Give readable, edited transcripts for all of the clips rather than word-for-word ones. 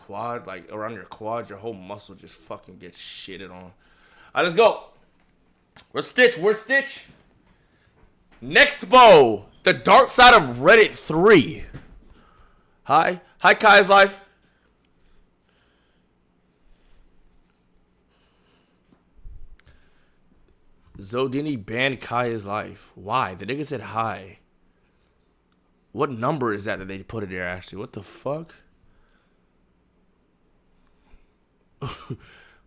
quad, like around your quad, your whole muscle just fucking gets shitted on. All right, let's go. Where's Stitch? Nexpo, the dark side of Reddit 3. Hi Kai's life. Zodini banned Kaya's life. Why? The nigga said hi. What number is that they put it there, actually? What the fuck?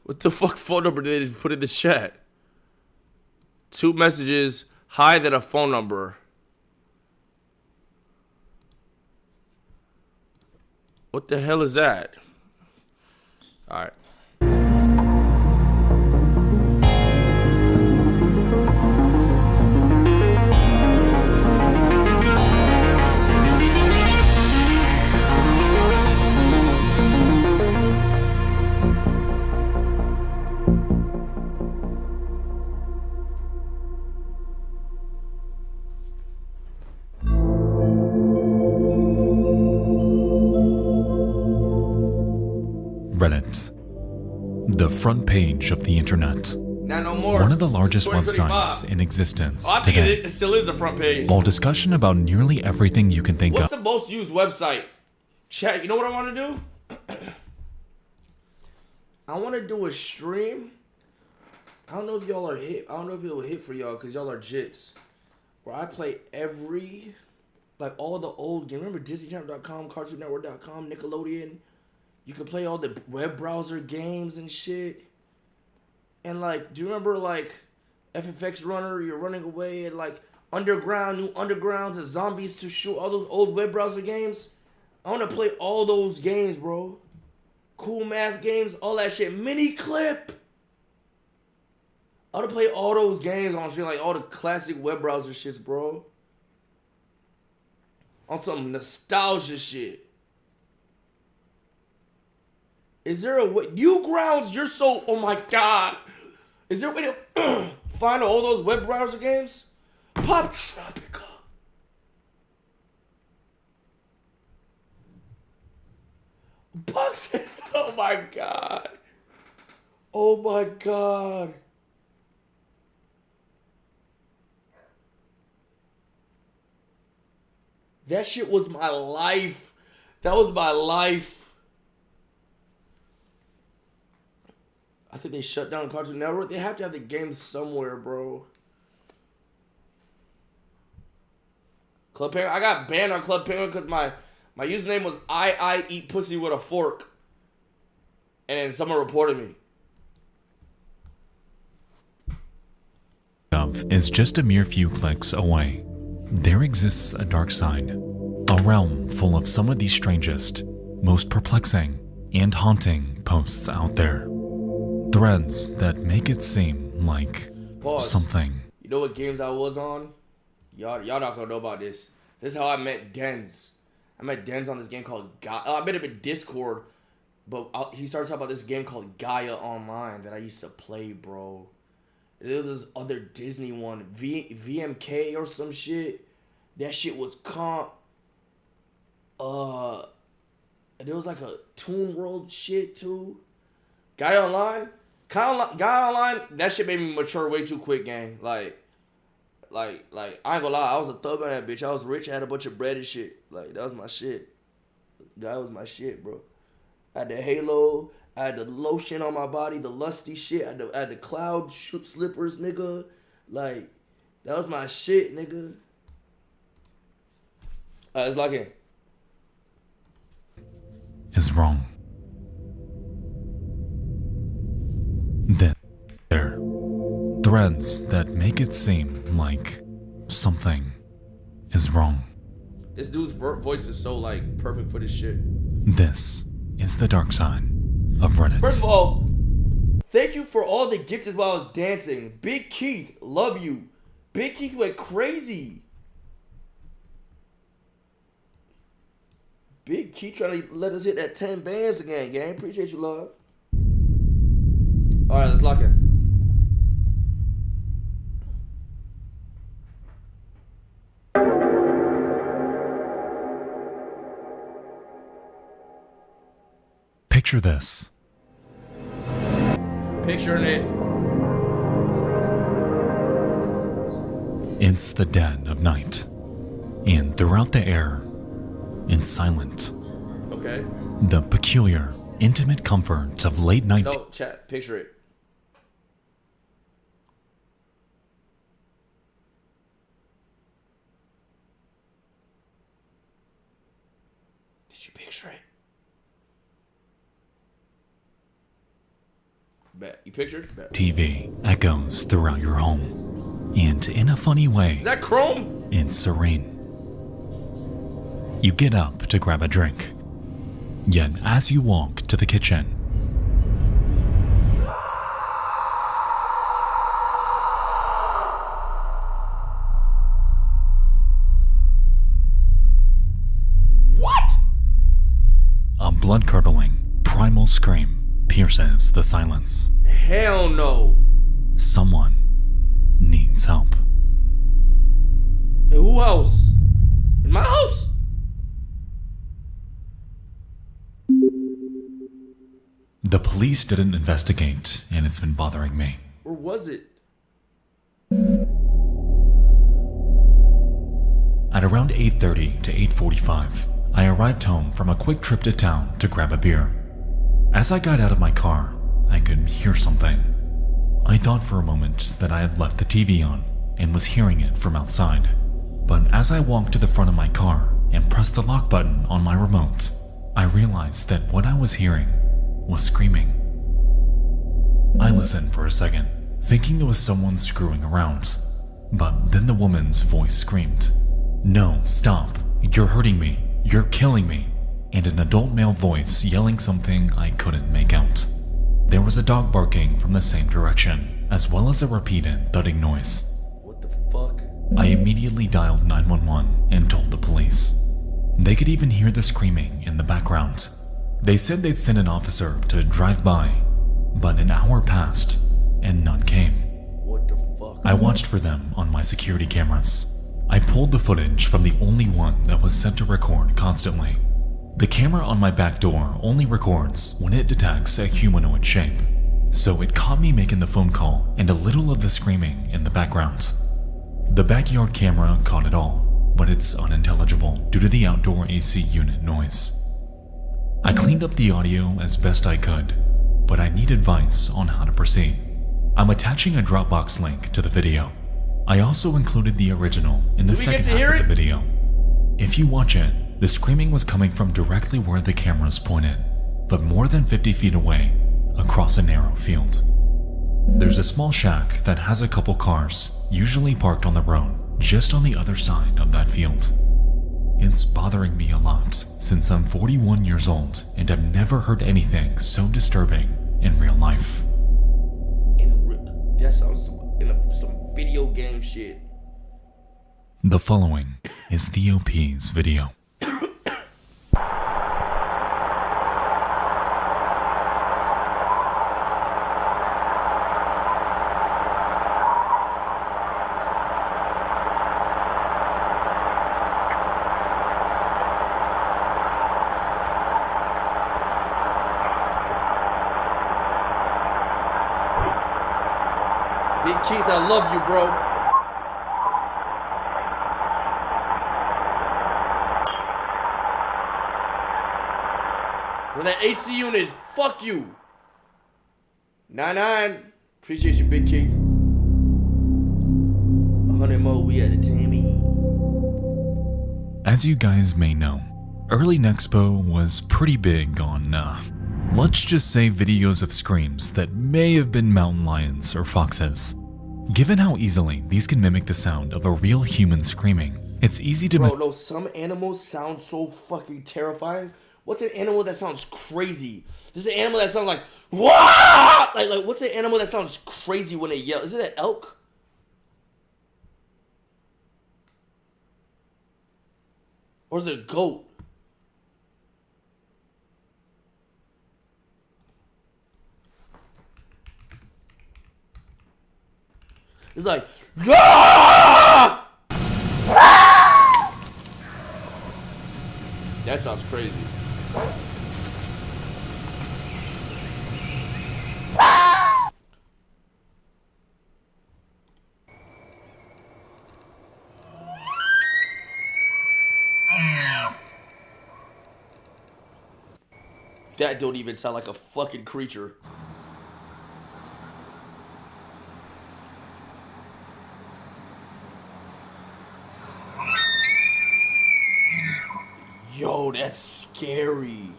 What the fuck phone number did they put in the chat? 2 messages. Hi, then a phone number. What the hell is that? Alright. Reddit, the front page of the internet. Now no more. One of the largest websites in existence today. It still is the front page. While discussion about nearly everything you can think What's of. the most used website? Chat, you know what I want to do? I want to do a stream. I don't know if y'all are hit. I don't know if it'll hit for y'all because y'all are jits. Where I play all the old games. Remember DisneyChannel.com, CartoonNetwork.com, Nickelodeon? You could play all the web browser games and shit. And do you remember FFX Runner, you're running away, and Underground, New Undergrounds, and Zombies to Shoot, all those old web browser games? I want to play all those games, bro. Cool math games, all that shit. Mini Clip. I want to play all those games on stream, all the classic web browser shits, bro. On some nostalgia shit. Is there a way? Newgrounds, you're so... Oh my god. Is there a way to find all those web browser games? Pop Tropica. Bugs. Oh my god. Oh my god. That shit was my life. That was my life. I think they shut down Cartoon Network. They have to have the game somewhere, bro. Club Penguin. I got banned on Club Penguin because my username was I eat pussy with a fork. And then someone reported me. Is just a mere few clicks away. There exists a dark side. A realm full of some of the strangest, most perplexing, and haunting posts out there. Threads that make it seem like something. You know what games I was on? Y'all not gonna know about this. This is how I met Denz. I met Denz on this game called Gaia. I met him in Discord, but he started talking about this game called Gaia Online that I used to play, bro. There was this other Disney one, VMK or some shit. That shit was comp. There was a Toon World shit too. Gaia Online, that shit made me mature way too quick, gang. I ain't gonna lie, I was a thug on that bitch. I was rich, I had a bunch of bread and shit. That was my shit. Gaia was my shit, bro. I had the halo, I had the lotion on my body, the lusty shit. I had the cloud slippers, nigga. That was my shit, nigga. Let's lock in. Is wrong. There. Threads that make it seem like something is wrong. This dude's voice is so perfect for this shit. This is the dark side of Reddit. First of all, thank you for all the gifts while I was dancing. Big Keith, love you. Big Keith went crazy. Big Keith trying to let us hit that 10 bands again, gang. Appreciate you, love. Alright, let's lock in. picture this. Picturing it. It's the dead of night, and throughout the air, it's silent. Okay. The peculiar, intimate comfort of late night. No, chat. Picture it. Did you picture it? Bet. You pictured? Bet. TV echoes throughout your home, and in a funny way, Is that Chrome? it's serene. You get up to grab a drink, yet as you walk to the kitchen, What? a blood-curdling, primal scream pierces the silence. Hell no. Someone needs help. In who house? In my house? The police didn't investigate, and it's been bothering me. Or was it? At around 8:30 to 8:45, I arrived home from a quick trip to town to grab a beer. As I got out of my car, I could hear something. I thought for a moment that I had left the TV on and was hearing it from outside. But as I walked to the front of my car and pressed the lock button on my remote, I realized that what I was hearing was screaming. I listened for a second, thinking it was someone screwing around. But then the woman's voice screamed, "No, stop. You're hurting me. You're killing me." And an adult male voice yelling something I couldn't make out. There was a dog barking from the same direction, as well as a repeated thudding noise. What the fuck? I immediately dialed 911 and told the police. They could even hear the screaming in the background. They said they'd send an officer to drive by, but an hour passed and none came. What the fuck? I watched for them on my security cameras. I pulled the footage from the only one that was set to record constantly. The camera on my back door only records when it detects a humanoid shape, so it caught me making the phone call and a little of the screaming in the background. The backyard camera caught it all, but it's unintelligible due to the outdoor AC unit noise. I cleaned up the audio as best I could, but I need advice on how to proceed. I'm attaching a Dropbox link to the video. I also included the original in the second half of the video. If you watch it, the screaming was coming from directly where the cameras pointed, but more than 50 feet away, across a narrow field. There's a small shack that has a couple cars, usually parked on the road, just on the other side of that field. It's bothering me a lot, since I'm 41 years old and I've never heard anything so disturbing in real life. That sounds some video game shit. The following is the OP's video. Big Keith, I love you, bro. Bro, that AC unit is fuck you. 99. Appreciate you, Big Keith. 100 more, we at the Tammy. As you guys may know, early Nexpo was pretty big on, let's just say videos of screams that may have been mountain lions or foxes. Given how easily these can mimic the sound of a real human screaming, it's easy to Bro, no, some animals sound so fucking terrifying. What's an animal that sounds crazy? There's an animal that sounds like, wah! Like, what's an animal that sounds crazy when they yell? Is it an elk? Or is it a goat? It's like, ah! That sounds crazy. That don't even sound like a fucking creature. Yo, that's scary.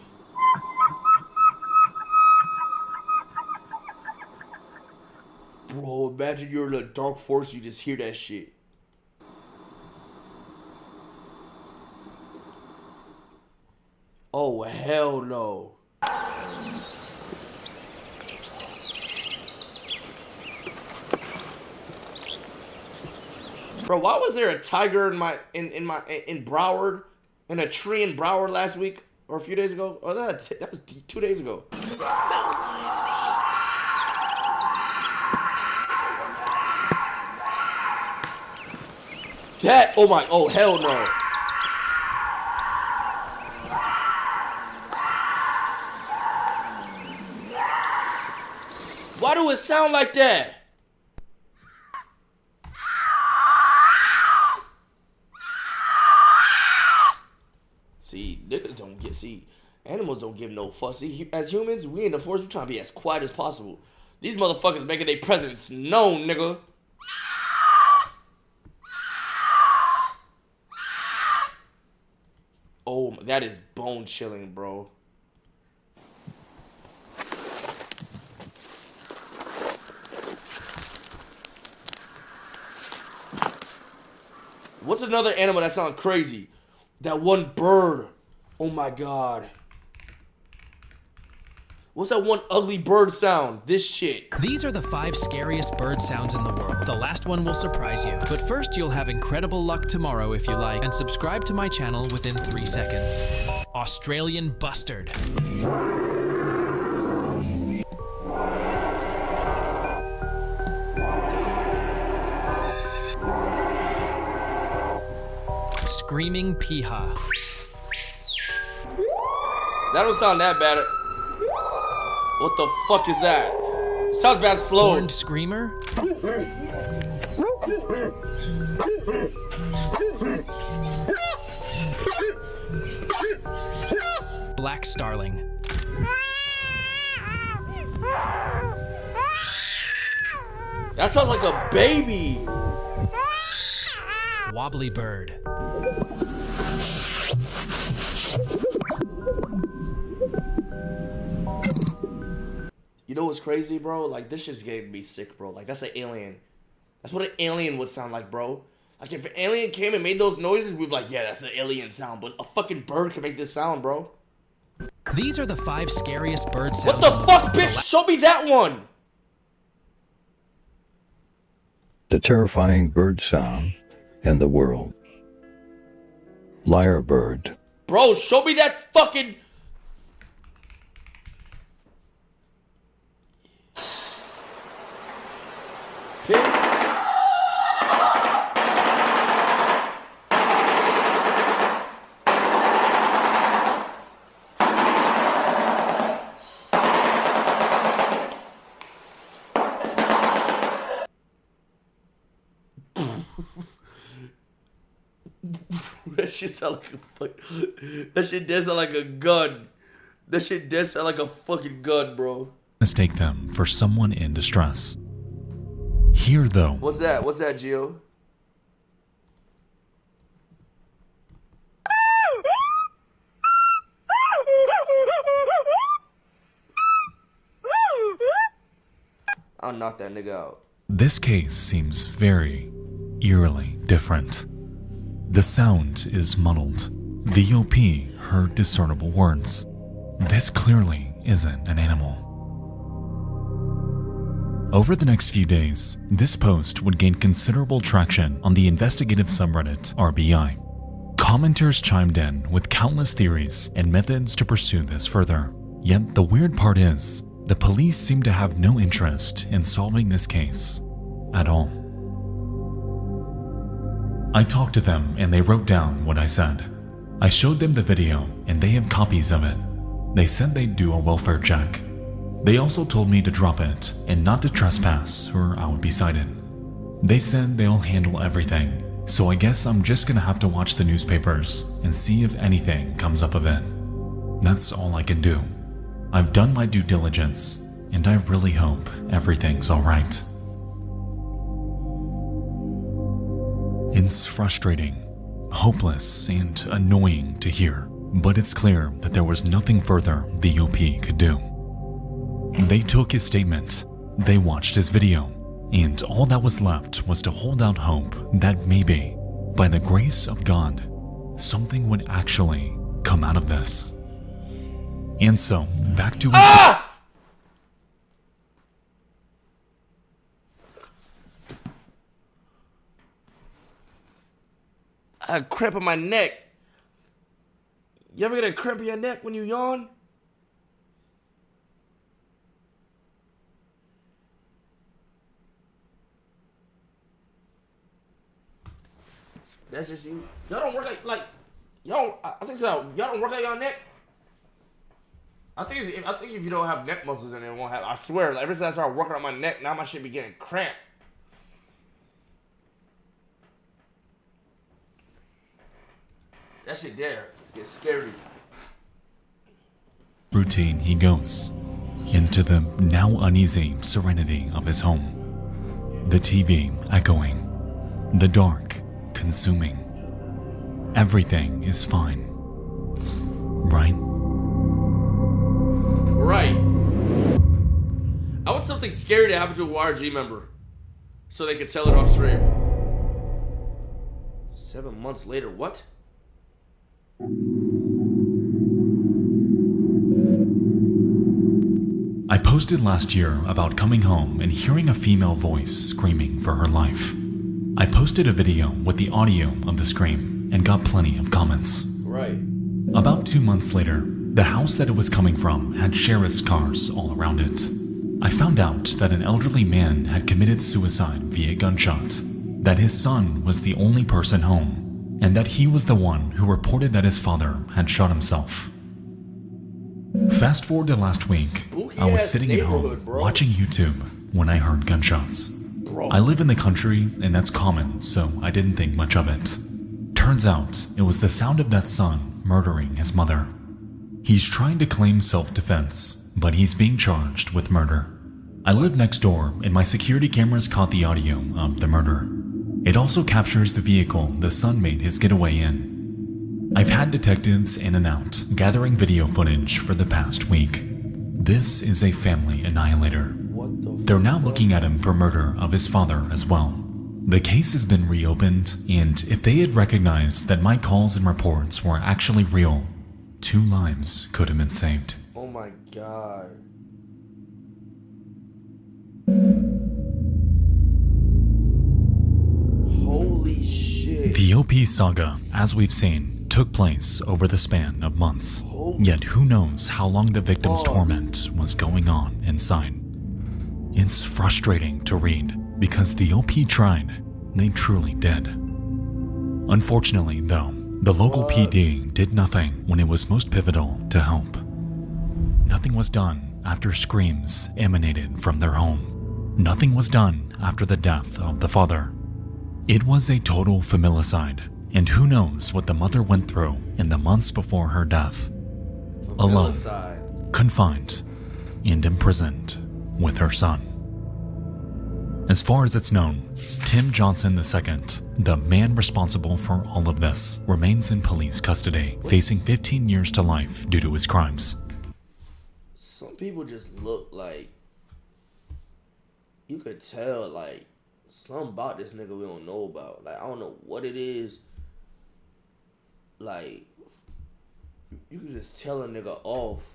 Bro, imagine you're in a dark forest, you just hear that shit. Oh, hell no. Bro, why was there a tiger in Broward, in a tree in Broward last week or a few days ago? Oh, that was 2 days ago. That, oh hell no. Why do it sound like that? See, niggas don't get, animals don't give no fuss. See, as humans, we in the forest, we trying to be as quiet as possible. These motherfuckers making their presence known, nigga. Oh, that is bone chilling, bro. What's another animal that sounds crazy? That one bird. Oh my god. What's that one ugly bird sound? This shit. These are the 5 scariest bird sounds in the world. The last one will surprise you. But first, you'll have incredible luck tomorrow if you like. And subscribe to my channel within 3 seconds. Australian bustard. Screaming piha. That don't sound that bad. What the fuck is that? Sounds bad slow. Horned screamer. Black starling. That sounds like a baby. Wobbly bird. You know what's crazy, bro? Like, this shit's getting me sick, bro. Like, that's an alien. That's what an alien would sound like, bro. Like, if an alien came and made those noises, we'd be like, yeah, that's an alien sound. But a fucking bird can make this sound, bro. These are the 5 scariest bird sounds. What the fuck, bitch? Show me that one. The terrifying bird sound in the world. Lyrebird. Bro, show me that fucking... That shit sound like a fuck. That shit does sound like a gun. That shit does sound like a fucking gun, bro. Mistake them for someone in distress. Here, though. What's that? What's that, Gio? I'll knock that nigga out. This case seems very eerily different. The sound is muddled. The OP heard discernible words. This clearly isn't an animal. Over the next few days, this post would gain considerable traction on the investigative subreddit RBI. Commenters chimed in with countless theories and methods to pursue this further. Yet the weird part is, the police seem to have no interest in solving this case at all. I talked to them and they wrote down what I said. I showed them the video and they have copies of it. They said they'd do a welfare check. They also told me to drop it and not to trespass or I would be cited. They said they'll handle everything, so I guess I'm just gonna have to watch the newspapers and see if anything comes up of it. That's all I can do. I've done my due diligence, and I really hope everything's alright. It's frustrating, hopeless, and annoying to hear, but it's clear that there was nothing further the OP could do. They took his statement, they watched his video, and all that was left was to hold out hope that maybe, by the grace of God, something would actually come out of this. And so, back to his... I had cramp in my neck. You ever get a cramp in your neck when you yawn? That's just you. Y'all don't work like y'all. I think so. Y'all don't work out your neck. I think if you don't have neck muscles, then it won't have. I swear, like, ever since I started working on my neck, now my shit be getting cramped. That shit there gets scary. routine he goes into the now uneasy serenity of his home. The TV echoing, the dark consuming. Everything is fine. Right? Right. I want something scary to happen to a YRG member so they could sell it on stream. 7 months later, what? I posted last year about coming home and hearing a female voice screaming for her life. I posted a video with the audio of the scream and got plenty of comments. Right. About 2 months later, the house that it was coming from had sheriff's cars all around it. I found out that an elderly man had committed suicide via gunshot, that his son was the only person home, and that he was the one who reported that his father had shot himself. Fast forward to last week, I was sitting at home watching YouTube when I heard gunshots. I live in the country and that's common, so I didn't think much of it. Turns out it was the sound of that son murdering his mother. He's trying to claim self-defense, but he's being charged with murder. I live next door and my security cameras caught the audio of the murder. It also captures the vehicle the son made his getaway in. I've had detectives in and out gathering video footage for the past week. This is a family annihilator. They're now looking at him for murder of his father as well. The case has been reopened, and if they had recognized that my calls and reports were actually real, 2 lives could have been saved. Oh my god. Holy shit. The OP saga, as we've seen, took place over the span of months. Yet who knows how long the victim's torment was going on inside. It's frustrating to read because the OP tried. They truly did. Unfortunately, though, the local PD did nothing when it was most pivotal to help. Nothing was done after screams emanated from their home. Nothing was done after the death of the father. It was a total familicide, and who knows what the mother went through in the months before her death. Alone, confined, and imprisoned with her son. As far as it's known, Tim Johnson II, the man responsible for all of this, remains in police custody, facing 15 years to life due to his crimes. Some people just look like, you could tell, like, something about this nigga we don't know about. Like, I don't know what it is. Like, you could just tell a nigga off.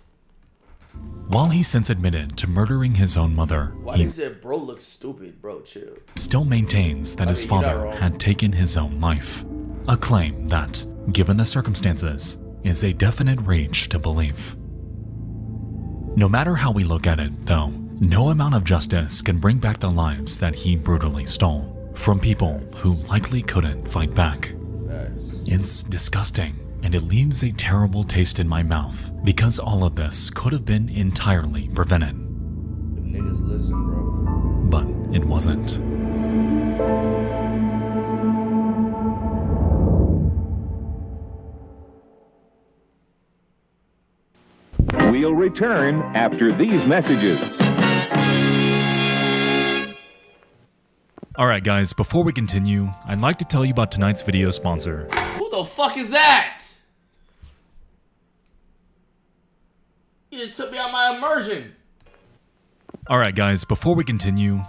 While he since admitted to murdering his own mother, he said, bro looks stupid, bro, chill. Still maintains that his father had taken his own life. A claim that, given the circumstances, is a definite reach to believe. No matter how we look at it, though, no amount of justice can bring back the lives that he brutally stole from people who likely couldn't fight back. It's disgusting, and it leaves a terrible taste in my mouth because all of this could have been entirely prevented. If niggas listen, bro. But it wasn't. We We'll return after these messages. Alright guys, before we continue, I'd like to tell you about tonight's video sponsor. Who the fuck is that? You just took me out my immersion. Alright guys, before we continue...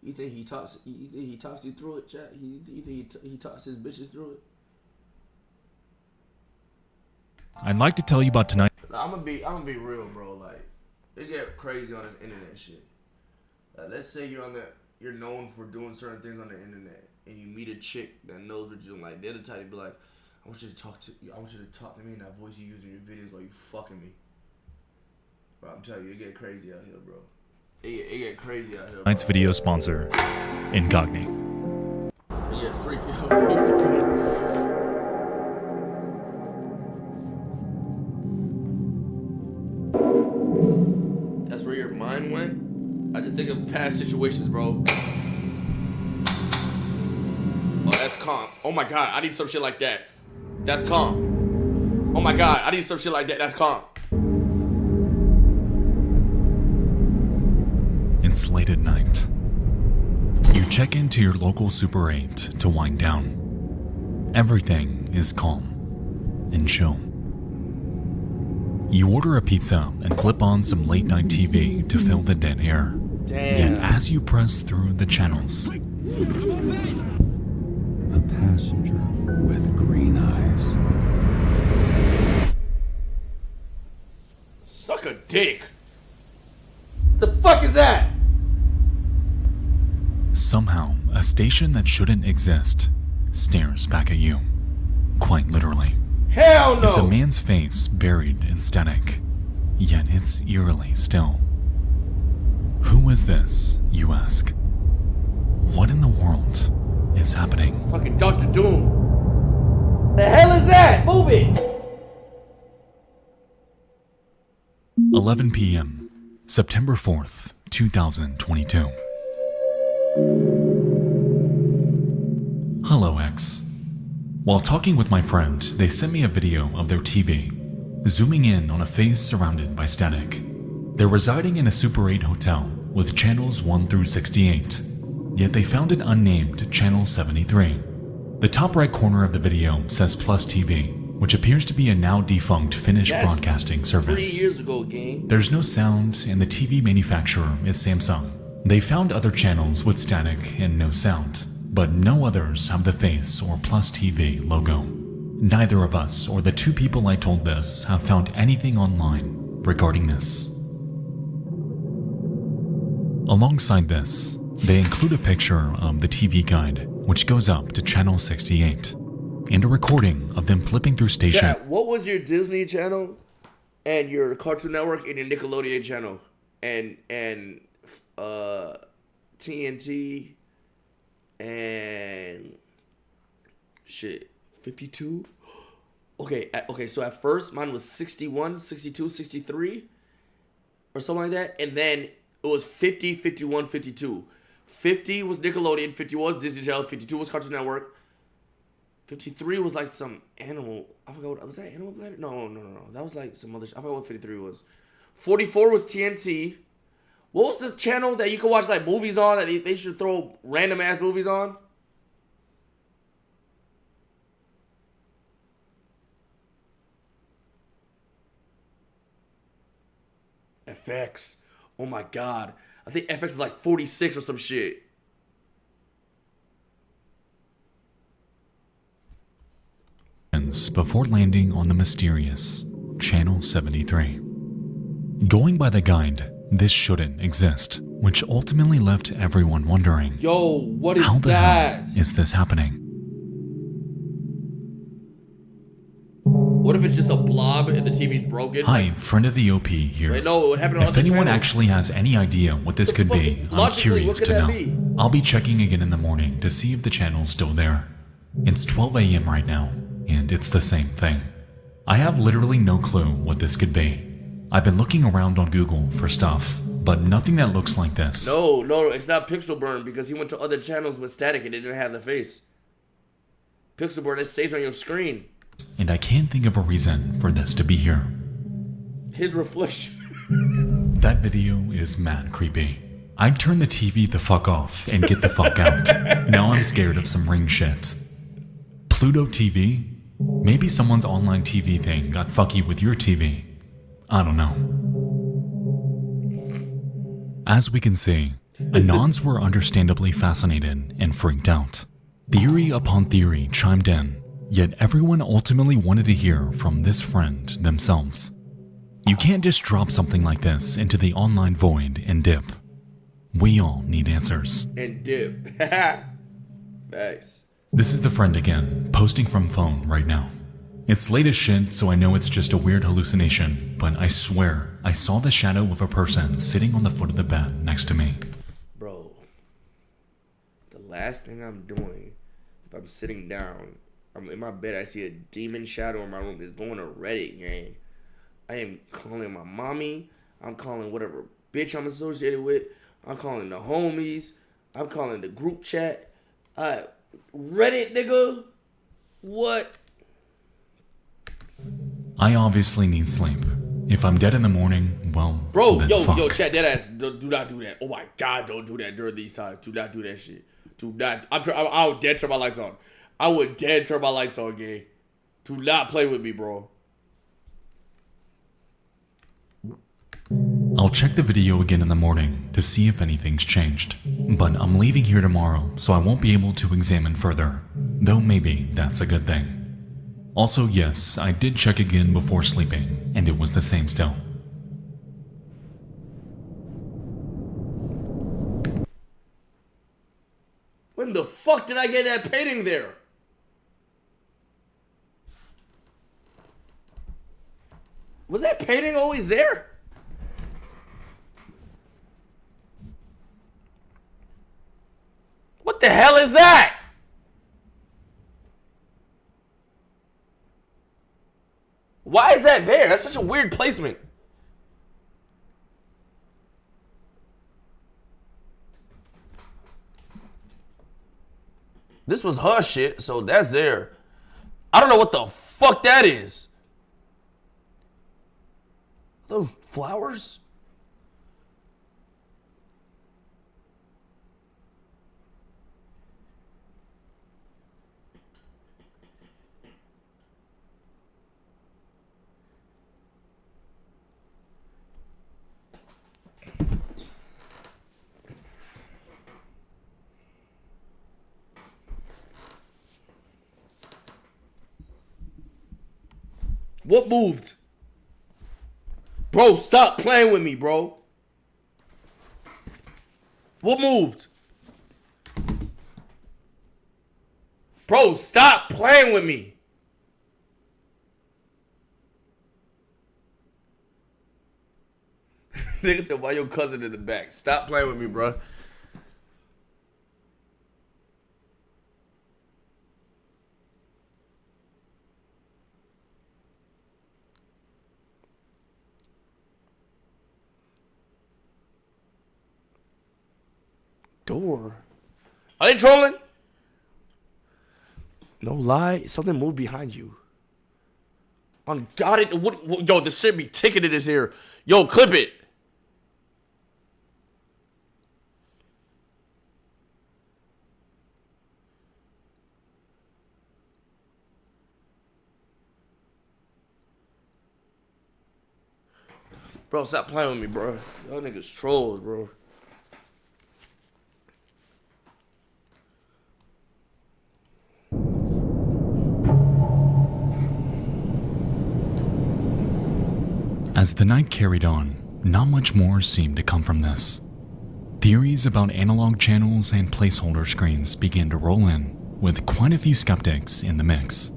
You think he talks you through it, chat? You think he talks his bitches through it? I'd like to tell you about tonight. I'm gonna be real, bro. Like, it get crazy on this internet shit. Let's say you're known for doing certain things on the internet, and you meet a chick that knows what you're doing. Like, they're the type to be like, I want you to talk to me in that voice you use in your videos while you fucking me. Bro, I'm telling you, it get crazy out here, bro. It get crazy out here, bro. Tonight's video sponsor, Incogni. It get freaky out here. That's where your mind went? I just think of past situations, bro. Oh, that's calm. Oh my god, I need some shit like that. That's calm. Oh my god, I need some shit like that. That's calm. It's late at night. You check into your local Super 8 to wind down. Everything is calm and chill. You order a pizza and flip on some late night TV to fill the dead air. Damn. Yet as you press through the channels, A passenger with green eyes. Suck a dick. The fuck is that? somehow a station that shouldn't exist stares back at you. Quite literally. Hell no! It's a man's face buried in static, yet it's eerily still. Who is this, you ask? What in the world is happening? Fucking Dr. Doom. The hell is that? Move it! 11 p.m., September 4th, 2022. Hello, X. While talking with my friend, they sent me a video of their TV, zooming in on a face surrounded by static. They're residing in a Super 8 hotel with channels 1 through 68, yet they found an unnamed channel 73. The top right corner of the video says Plus TV, which appears to be a now defunct Finnish broadcasting service. 3 years ago, gang. There's no sound, and the TV manufacturer is Samsung. They found other channels with static and no sound, but no others have the face or Plus TV logo. Neither of us or the two people I told this have found anything online regarding this. Alongside this, they include a picture of the TV guide, which goes up to channel 68, and a recording of them flipping through stations. Yeah, what was your Disney channel and your Cartoon Network and your Nickelodeon channel and TNT and shit 52? Okay, so at first mine was 61, 62, 63 or something like that, and then it was 50, 51, 52. 50 was Nickelodeon, 51 was Disney Channel, 52 was Cartoon Network. 53 was like some animal. I forgot what was that. Animal Planet? No. That was like some other. I forgot what 53 was. 44 was TNT. What was this channel that you could watch like movies on that they should throw random ass movies on? FX. Oh my god. I think FX was like 46 or some shit. Before landing on the mysterious Channel 73. Going by the guide, this shouldn't exist, which ultimately left everyone wondering, yo, what is how the that? hell is this happening? What if it's just a blob and the TV's broken? Hi, friend of the OP here. Wait, no, what happened on If other anyone channels? actually has any idea what this could be, I'm logically, curious what could to that know. be? I'll be checking again in the morning to see if the channel's still there. It's 12 a.m. right now, and it's the same thing. I have literally no clue what this could be. I've been looking around on Google for stuff, but nothing that looks like this. No, it's not Pixel Burn because he went to other channels with static and it didn't have the face. Pixelboard, that stays on your screen. And I can't think of a reason for this to be here. His reflection. That video is mad creepy. I'd turn the TV the fuck off and get the fuck out. Now I'm scared of some Ring shit. Pluto TV? Maybe someone's online TV thing got fucky with your TV. I don't know. As we can see, Anons were understandably fascinated and freaked out. Theory upon theory chimed in, yet everyone ultimately wanted to hear from this friend themselves. You can't just drop something like this into the online void and dip. We all need answers. And dip. Thanks. This is the friend again, posting from phone right now. It's late as shit, so I know it's just a weird hallucination, but I swear I saw the shadow of a person sitting on the foot of the bed next to me. Bro, the last thing I'm doing, if I'm sitting down, I'm in my bed, I see a demon shadow in my room, is going to Reddit, gang. I am calling my mommy. I'm calling whatever bitch I'm associated with. I'm calling the homies. I'm calling the group chat. Reddit, nigga. What? I obviously need sleep. If I'm dead in the morning, well, bro, then yo, fuck. chat that ass. Do not do that. Oh my God, don't do that during these times. Do not do that shit. Do not. I would dead turn my lights on. I would dead turn my lights on, gang. Do not play with me, bro. I'll check the video again in the morning to see if anything's changed. But I'm leaving here tomorrow, so I won't be able to examine further. Though maybe that's a good thing. Also, yes, I did check again before sleeping, and it was the same still. When the fuck did I get that painting there? Was that painting always there? What the hell is that? Why is that there? That's such a weird placement. This was her shit, so that's there. I don't know what the fuck that is. Those flowers? What moved? Bro, stop playing with me, bro. What moved? Bro, stop playing with me. Nigga said, why your cousin in the back? Stop playing with me, bro. Door. Are they trolling? No lie, something moved behind you. On God, it. What? Yo, this shit be ticking in his ear. Yo, clip it. Bro, stop playing with me, bro. Y'all niggas trolls, bro. As the night carried on, not much more seemed to come from this. Theories about analog channels and placeholder screens began to roll in, with quite a few skeptics in the mix.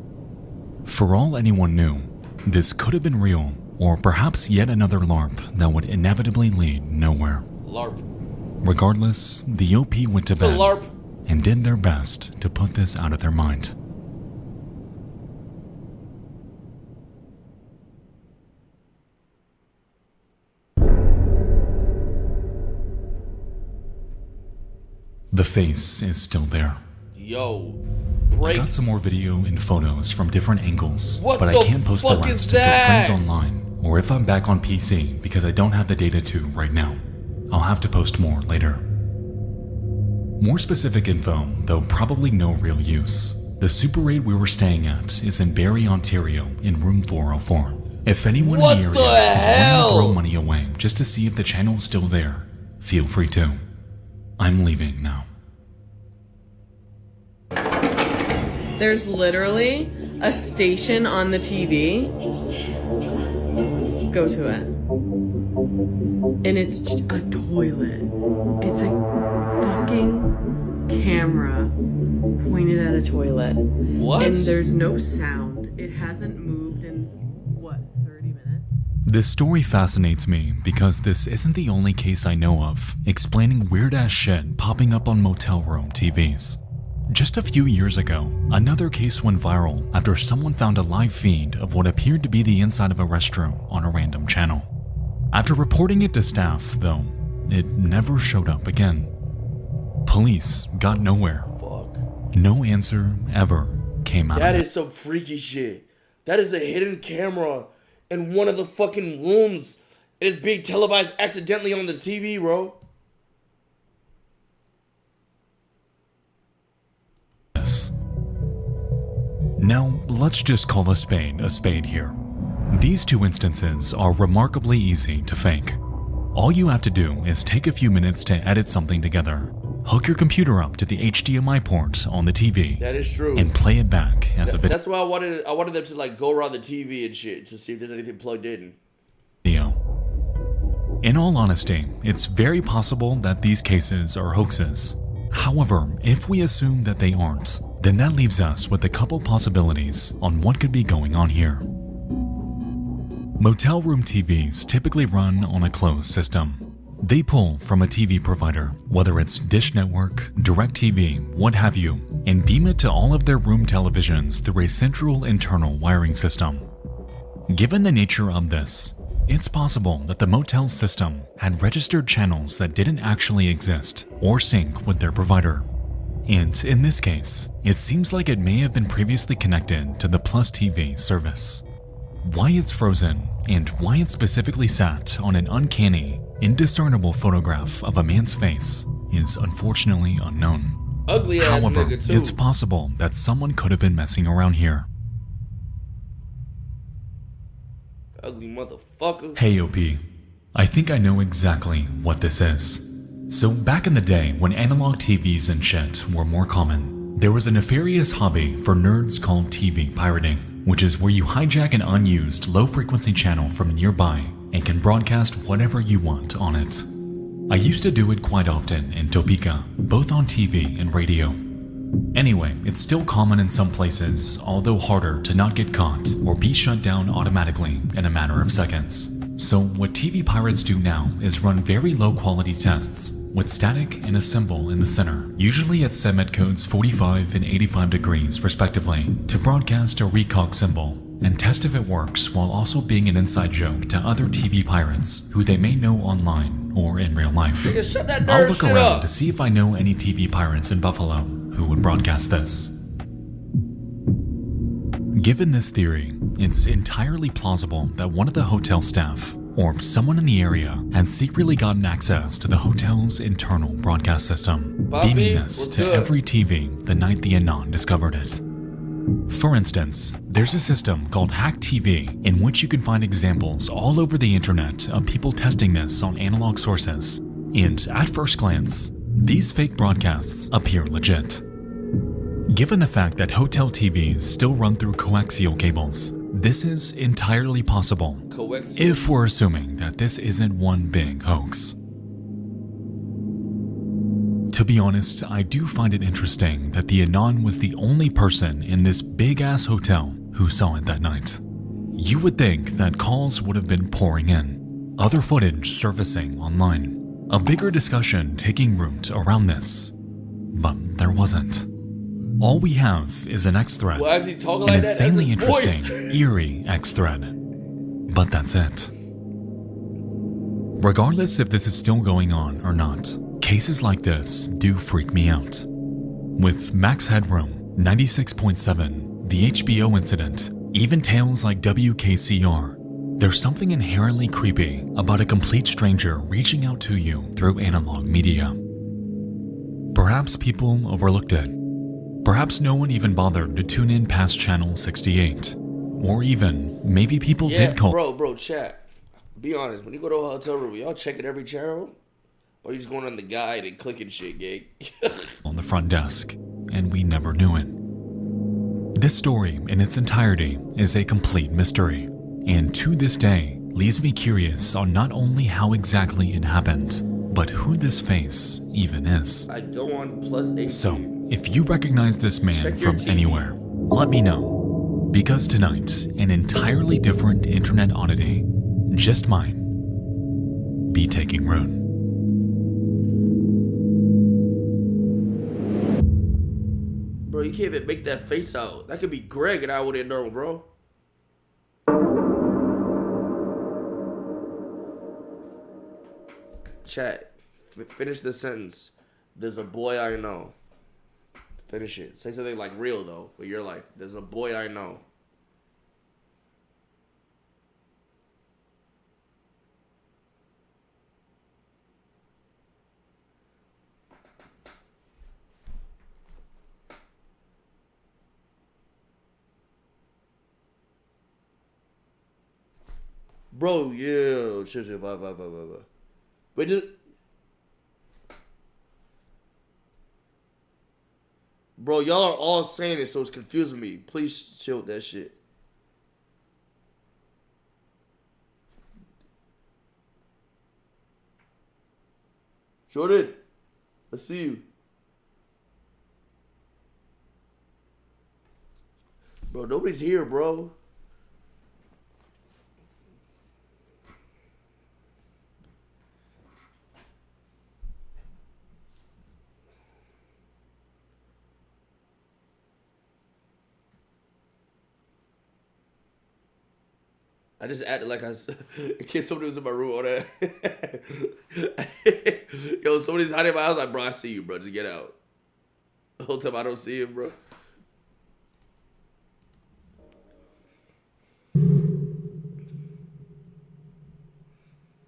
For all anyone knew, this could have been real, or perhaps yet another LARP that would inevitably lead nowhere. LARP. Regardless, the OP went to It's a bed LARP. and did their best to put this out of their mind. The face is still there. Yo, I break. got some more video and photos from different angles, What but I the can't post the fuck is rest until friends that? online, or if I'm back on PC because I don't have the data to right now. I'll have to post more later. More specific info, though probably no real use. The Super 8 we were staying at is in Barrie, Ontario, in room 404. If anyone What in the the area is willing to hell? throw money away just to see if the channel's still there, feel free to. I'm leaving now. There's literally a station on the TV. Go to it. And it's just a toilet. It's a fucking camera pointed at a toilet. What? And there's no sound. It hasn't moved in, what, 30 minutes? This story fascinates me because this isn't the only case I know of explaining weird-ass shit popping up on motel room TVs. Just a few years ago, another case went viral after someone found a live feed of what appeared to be the inside of a restroom on a random channel. After reporting it to staff, though, it never showed up again. Police got nowhere. Fuck. No answer ever came out That of is some freaky shit. That is a hidden camera in one of the fucking rooms. It is being televised accidentally on the TV, bro. this. Now, let's just call a spade here. These two instances are remarkably easy to fake. All you have to do is take a few minutes to edit something together, hook your computer up to the HDMI port on the TV, That is true. and play it back as a That's why I wanted them to like go around the TV and shit to see if there's anything plugged in. video. In all honesty, it's very possible that these cases are hoaxes. However, if we assume that they aren't, then that leaves us with a couple possibilities on what could be going on here. Motel room TVs typically run on a closed system. They pull from a TV provider, whether it's Dish Network, DirecTV, what have you, and beam it to all of their room televisions through a central internal wiring system. Given the nature of this, it's possible that the motel's system had registered channels that didn't actually exist or sync with their provider. And in this case, it seems like it may have been previously connected to the Plus TV service. Why it's frozen and why it specifically sat on an uncanny, indiscernible photograph of a man's face is unfortunately unknown. Ugly ass However, nigga too. it's possible that someone could have been messing around here. Ugly motherfucker. Hey OP, I think I know exactly what this is. So back in the day when analog TVs and shit were more common, there was a nefarious hobby for nerds called TV pirating, which is where you hijack an unused low-frequency channel from nearby and can broadcast whatever you want on it. I used to do it quite often in Topeka, both on TV and radio. Anyway, it's still common in some places, although harder to not get caught or be shut down automatically in a matter of seconds. So what TV pirates do now is run very low quality tests with static and a symbol in the center, usually at segment codes 45 and 85 degrees respectively, to broadcast a recog symbol and test if it works while also being an inside joke to other TV pirates who they may know online or in real life. Nigga, shut that I'll nerd look shit around up. to see if I know any TV pirates in Buffalo who would broadcast this. Given this theory, it's entirely plausible that one of the hotel staff or someone in the area had secretly gotten access to the hotel's internal broadcast system, Bobby, beaming this what's to good? every TV the night the Anon discovered it. For instance, there's a system called Hack TV in which you can find examples all over the internet of people testing this on analog sources, and at first glance, these fake broadcasts appear legit. Given the fact that hotel TVs still run through coaxial cables, this is entirely possible, Coaxial. if we're assuming that this isn't one big hoax. To be honest, I do find it interesting that the Anon was the only person in this big-ass hotel who saw it that night. You would think that calls would have been pouring in, other footage surfacing online, a bigger discussion taking root around this, but there wasn't. All we have is an X thread, Why is he talking an like that? That's insanely his voice. interesting, eerie X thread, but that's it. Regardless if this is still going on or not, cases like this do freak me out. With max headroom, 96.7, the HBO incident, even tales like WKCR. There's something inherently creepy about a complete stranger reaching out to you through analog media. Perhaps people overlooked it. Perhaps no one even bothered to tune in past channel 68. Or even, maybe people did call. Bro, chat. Be honest, when you go to a hotel room, y'all checking every channel? Or you just going on the guide and clicking shit, gang? on the front desk, and we never knew it. This story in its entirety is a complete mystery, and to this day leaves me curious on not only how exactly it happened, but who this face even is. I go on plus 18. So, if you recognize this man Check your from TV. anywhere, let me know. Because tonight, an entirely different internet oddity, just mine, be taking root. Bro, you can't even make that face out. That could be Greg and I wouldn't know, bro. Chat, finish the sentence. There's a boy I know. Finish it. Say something like real though, where you're like, there's a boy I know. Bro, yeah, shit, blah. Wait, just... Bro, y'all are all saying it, so it's confusing me. Please chill with that shit. Jordan, let's see you. Bro, nobody's here, bro. I just acted like I was, in case somebody was in my room or that. Yo, somebody's hiding in my house. Like, bro, I see you, bro. Just get out. The whole time I don't see him, bro.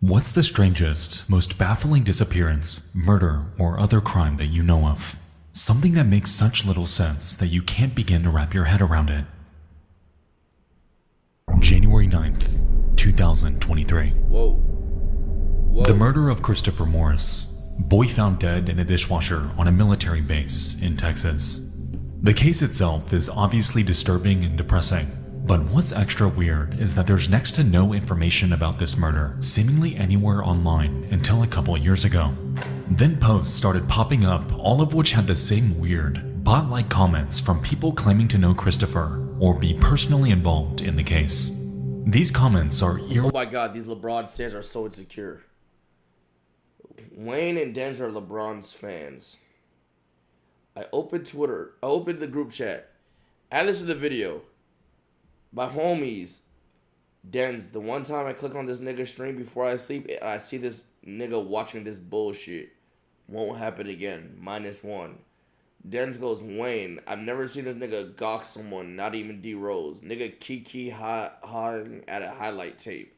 What's the strangest, most baffling disappearance, murder, or other crime that you know of? Something that makes such little sense that you can't begin to wrap your head around it. January 9th, 2023. Whoa. The murder of Christopher Morris, boy found dead in a dishwasher on a military base in Texas. The case itself is obviously disturbing and depressing, but what's extra weird is that there's next to no information about this murder seemingly anywhere online until a couple years ago. Then posts started popping up, all of which had the same weird, bot-like comments from people claiming to know Christopher or be personally involved in the case. These comments are Oh my god, these LeBron fans are so insecure. Wayne and Denz are LeBron's fans. I opened Twitter. I opened the group chat. I listened to the video. My homies, Denz, the one time I click on this nigga stream before I sleep, and I see this nigga watching this bullshit. Won't happen again. -1. Denz goes, Wayne, I've never seen this nigga gawk someone, not even D Rose. Nigga kiki hawing at a highlight tape.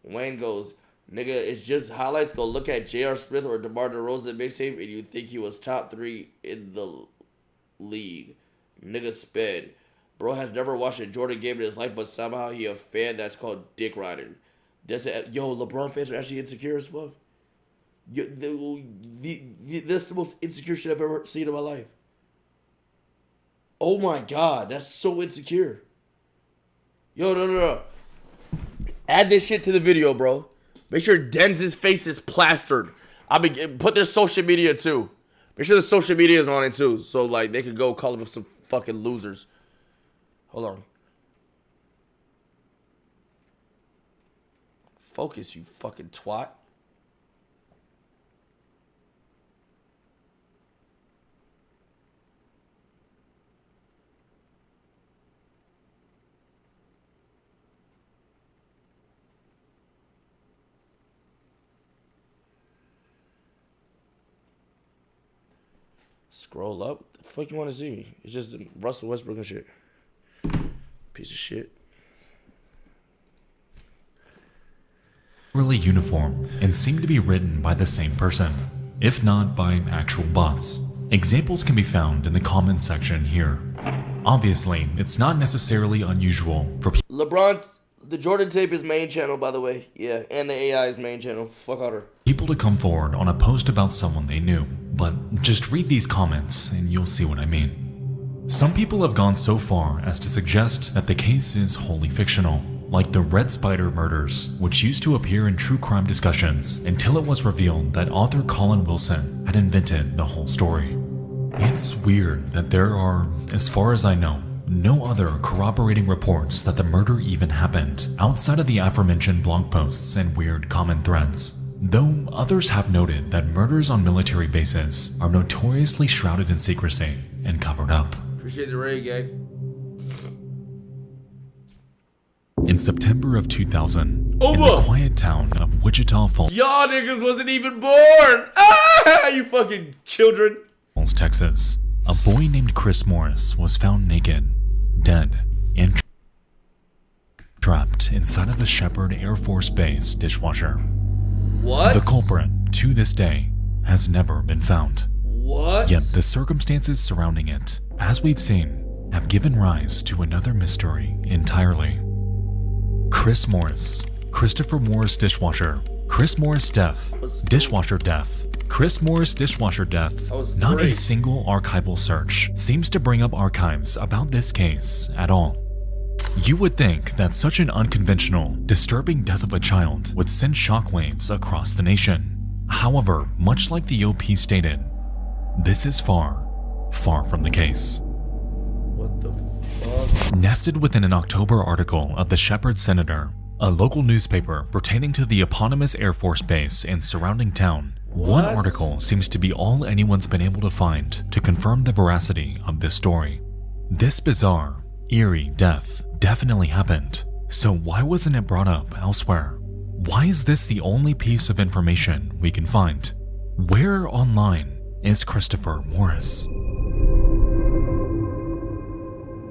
Wayne goes, nigga, it's just highlights. Go look at J.R. Smith or DeMar DeRozan mixtape and you think he was top 3 in the league. Nigga sped. Bro has never watched a Jordan game in his life, but somehow he a fan that's called dick riding. Yo, LeBron fans are actually insecure as fuck. That's the most insecure shit I've ever seen in my life. Oh my god, that's so insecure. Yo, no. Add this shit to the video, bro. Make sure Denz's face is plastered. Put their social media too. Make sure the social media is on it too, so like they could go call them some fucking losers. Hold on. Focus, you fucking twat. Scroll up. What the fuck you want to see? It's just Russell Westbrook and shit. Piece of shit. Really uniform and seem to be written by the same person, if not by actual bots. Examples can be found in the comments section here. Obviously, it's not necessarily unusual for LeBron, the Jordan Tape is main channel, by the way. Yeah, and the AI is main channel. Fuck out her. people to come forward on a post about someone they knew, but just read these comments and you'll see what I mean. Some people have gone so far as to suggest that the case is wholly fictional, like the Red Spider murders, which used to appear in true crime discussions until it was revealed that author Colin Wilson had invented the whole story. It's weird that there are, as far as I know, no other corroborating reports that the murder even happened outside of the aforementioned blog posts and weird comment threads, though others have noted that murders on military bases are notoriously shrouded in secrecy and covered up. Appreciate the raid, gang. In September of 2000, in the quiet town of Wichita Falls, Y'all niggas wasn't even born! Ah, you fucking children! Texas, a boy named Chris Morris was found naked, dead, and trapped inside of a Shepherd Air Force Base dishwasher. What? The culprit, to this day, has never been found. What? Yet the circumstances surrounding it, as we've seen, have given rise to another mystery entirely. Chris Morris, Christopher Morris dishwasher, Chris Morris death, dishwasher death, Chris Morris dishwasher death. Not a single archival search seems to bring up archives about this case at all. You would think that such an unconventional, disturbing death of a child would send shockwaves across the nation. However, much like the OP stated, this is far, far from the case. What the fuck? Nested within an October article of the Shepherd Senator, a local newspaper pertaining to the eponymous Air Force Base and surrounding town, one article seems to be all anyone's been able to find to confirm the veracity of this story. This bizarre, eerie death definitely happened, so why wasn't it brought up elsewhere? Why is this the only piece of information we can find? Where online is Christopher Morris?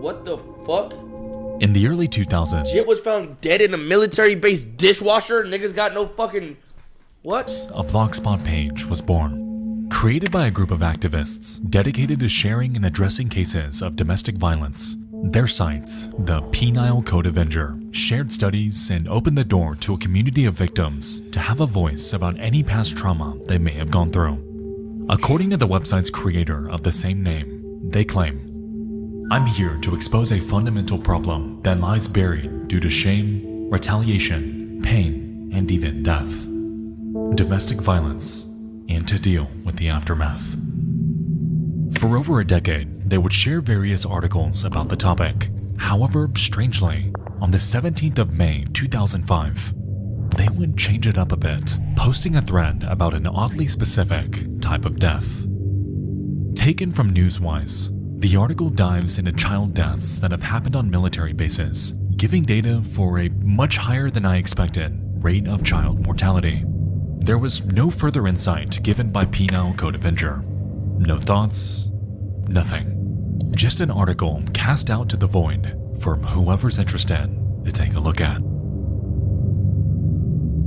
What the fuck? In the early 2000s, Jit was found dead in a military-based dishwasher? Niggas got no fucking... What? a Blogspot page was born. Created by a group of activists dedicated to sharing and addressing cases of domestic violence, their site, the Penile Code Avenger, shared studies and opened the door to a community of victims to have a voice about any past trauma they may have gone through. According to the website's creator of the same name, they claim, "I'm here to expose a fundamental problem that lies buried due to shame, retaliation, pain, and even death. Domestic violence, and to deal with the aftermath." For over a decade, they would share various articles about the topic. However, strangely, on the 17th of May 2005, they would change it up a bit, posting a thread about an oddly specific type of death. Taken from Newswise, the article dives into child deaths that have happened on military bases, giving data for a much higher than I expected rate of child mortality. There was no further insight given by Penile Code Avenger. No thoughts, nothing. Just an article cast out to the void for whoever's interested to take a look at.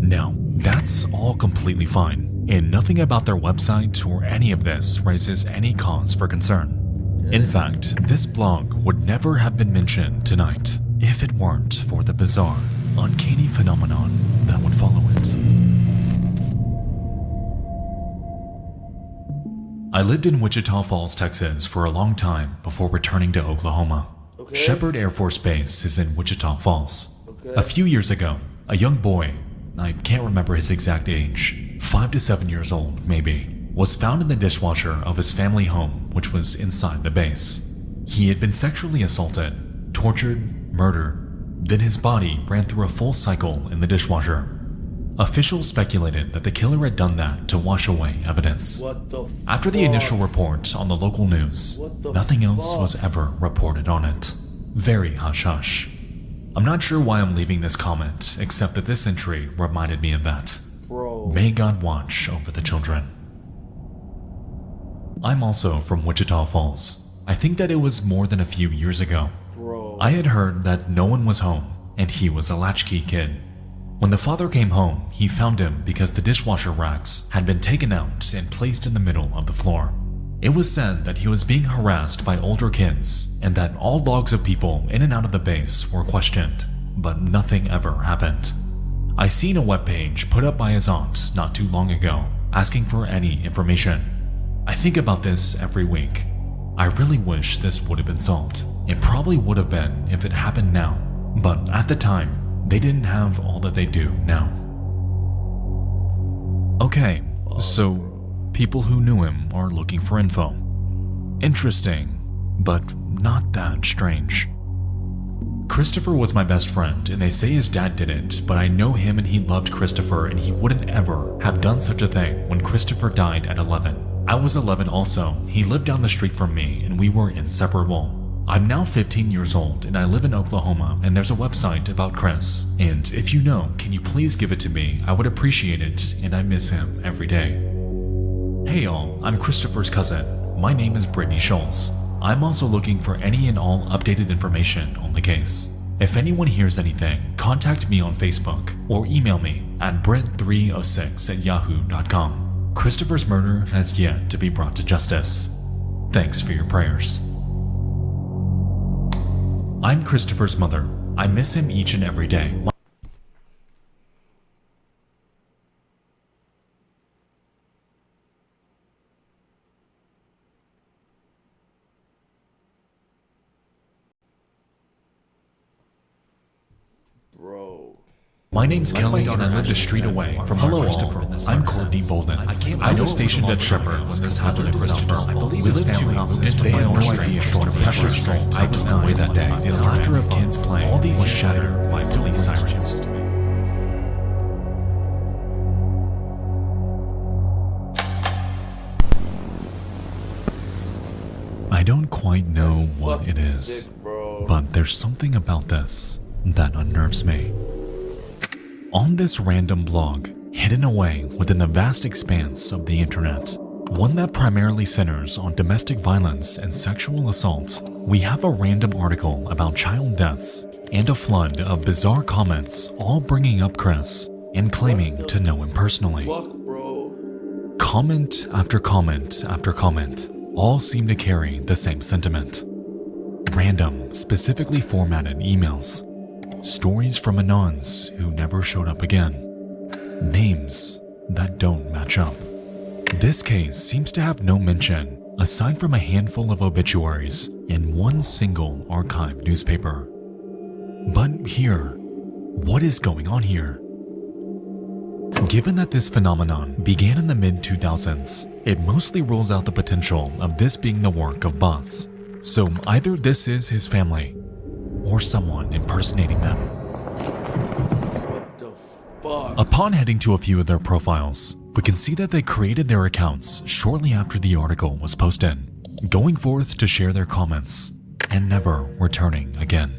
Now, that's all completely fine, and nothing about their website or any of this raises any cause for concern. In fact, this blog would never have been mentioned tonight if it weren't for the bizarre, uncanny phenomenon that would follow it. I lived in Wichita Falls, Texas for a long time before returning to Oklahoma. Shepherd Air Force Base is in Wichita Falls. A few years ago, a young boy, I can't remember his exact age, 5 to 7 years old maybe, was found in the dishwasher of his family home, which was inside the base. He had been sexually assaulted, tortured, murdered, then his body ran through a full cycle in the dishwasher. Officials speculated that the killer had done that to wash away evidence. What the fuck? After the initial report on the local news, nothing else was ever reported on it. Very hush-hush. I'm not sure why I'm leaving this comment, except that this entry reminded me of that. Bro. May God watch over the children. I'm also from Wichita Falls. I think that it was more than a few years ago. Bro. I had heard that no one was home, and he was a latchkey kid. When the father came home, he found him because the dishwasher racks had been taken out and placed in the middle of the floor. It was said that he was being harassed by older kids, and that all logs of people in and out of the base were questioned, but nothing ever happened. I seen a webpage put up by his aunt not too long ago, asking for any information. I think about this every week. I really wish this would have been solved. It probably would have been if it happened now, but at the time, they didn't have all that they do now. Okay, so people who knew him are looking for info. Interesting, but not that strange. Christopher was my best friend, and they say his dad did it, but I know him and he loved Christopher, and he wouldn't ever have done such a thing when Christopher died at 11. I was 11 also. He lived down the street from me, and we were inseparable. I'm now 15 years old, and I live in Oklahoma, and there's a website about Chris, and if you know, can you please give it to me? I would appreciate it, and I miss him every day. Hey all, I'm Christopher's cousin. My name is Brittany Schultz. I'm also looking for any and all updated information on the case. If anyone hears anything, contact me on Facebook or email me at brit306@yahoo.com. Christopher's murder has yet to be brought to justice. Thanks for your prayers. I'm Christopher's mother. I miss him each and every day. Bro. My name's Kelly, and I live the street away from Christopher. I'm Courtney Bolden. I was stationed at Shepherd when this happened to Christopher. We lived 2 houses into my own idea short of pressure strength. I was not away that day. The laughter of kids playing was shattered by police sirens. I don't quite know what it is, but there's something about this that unnerves me. On this random blog, hidden away within the vast expanse of the internet, one that primarily centers on domestic violence and sexual assault, we have a random article about child deaths and a flood of bizarre comments, all bringing up Chris and claiming to know him personally. Fuck, bro. Comment after comment after comment all seem to carry the same sentiment. Random, specifically formatted emails. Stories from anons who never showed up again. Names that don't match up. This case seems to have no mention aside from a handful of obituaries in one single archived newspaper. But here, what is going on here? Given that this phenomenon began in the mid-2000s, it mostly rules out the potential of this being the work of bots. So either this is his family, or someone impersonating them. What the fuck? Upon heading to a few of their profiles, we can see that they created their accounts shortly after the article was posted, going forth to share their comments, and never returning again.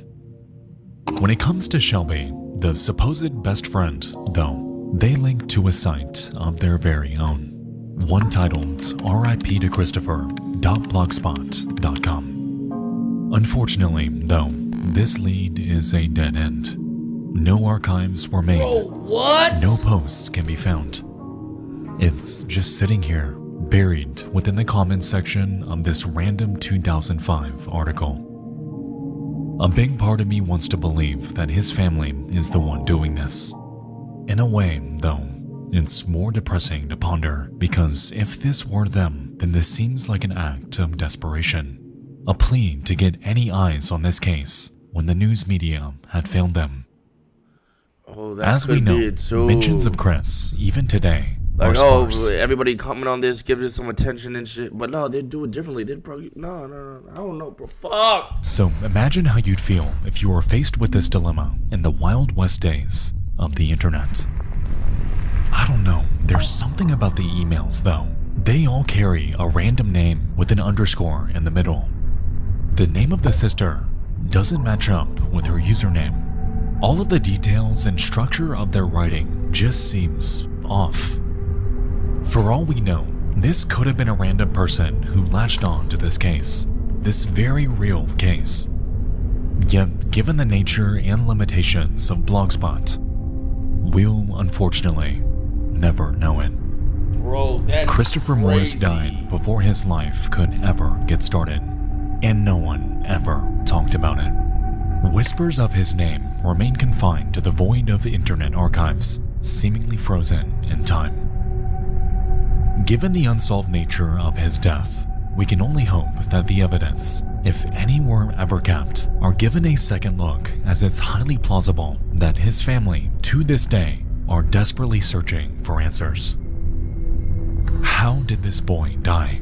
When it comes to Shelby, the supposed best friend, though, they link to a site of their very own, one titled RIP to Christopher.blogspot.com. Unfortunately, though, this lead is a dead end. No archives were made. Bro, what? No posts can be found. It's just sitting here, buried within the comments section of this random 2005 article. A big part of me wants to believe that his family is the one doing this. In a way, though, it's more depressing to ponder, because if this were them, then this seems like an act of desperation. A plea to get any eyes on this case when the news media had failed them. Oh, that As we could know, be it too. mentions of Chris, even today, Like, are oh, sparse. everybody comment on this, give it some attention and shit. But no, they'd do it differently. They'd probably, no. I don't know, bro. Fuck. So imagine how you'd feel if you were faced with this dilemma in the Wild West days of the internet. I don't know, there's something about the emails though. They all carry a random name with an underscore in the middle. The name of the sister doesn't match up with her username. All of the details and structure of their writing just seems off. For all we know, This could have been a random person who latched on to this case, this very real case. Yet, given the nature and limitations of Blogspot, we'll unfortunately never know it. Bro, that's Christopher crazy. Morris died before his life could ever get started, and no one ever talked about it. Whispers of his name remain confined to the void of internet archives, seemingly frozen in time. Given the unsolved nature of his death, we can only hope that the evidence, if any were ever kept, are given a second look, as it's highly plausible that his family, to this day, are desperately searching for answers. How did this boy die?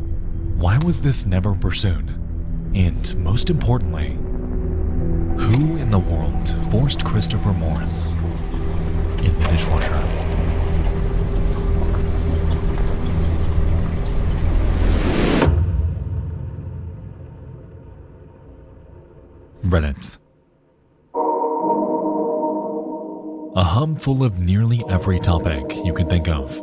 Why was this never pursued? And most importantly, who in the world forced Christopher Morris in the dishwasher? Reddit. A hub full of nearly every topic you can think of.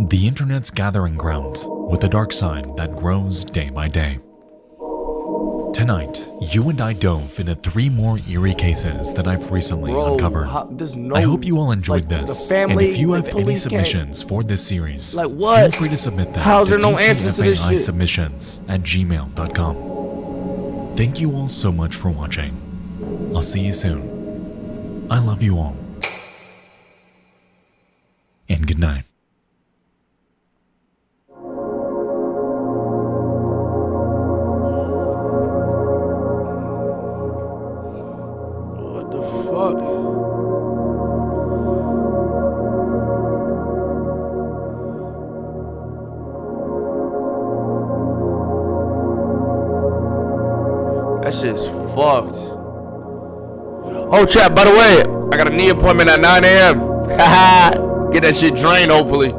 The internet's gathering ground, with a dark side that grows day by day. Tonight, you and I dove into 3 more eerie cases that I've recently uncovered. I hope you all enjoyed this, and if you have any submissions for this series, feel free to submit them to ttfaisubmissions@gmail.com. Thank you all so much for watching. I'll see you soon. I love you all. And good night. What the fuck? That shit's fucked. Oh, chat, by the way, I got a knee appointment at 9 a.m. Haha. Get that shit drained, hopefully.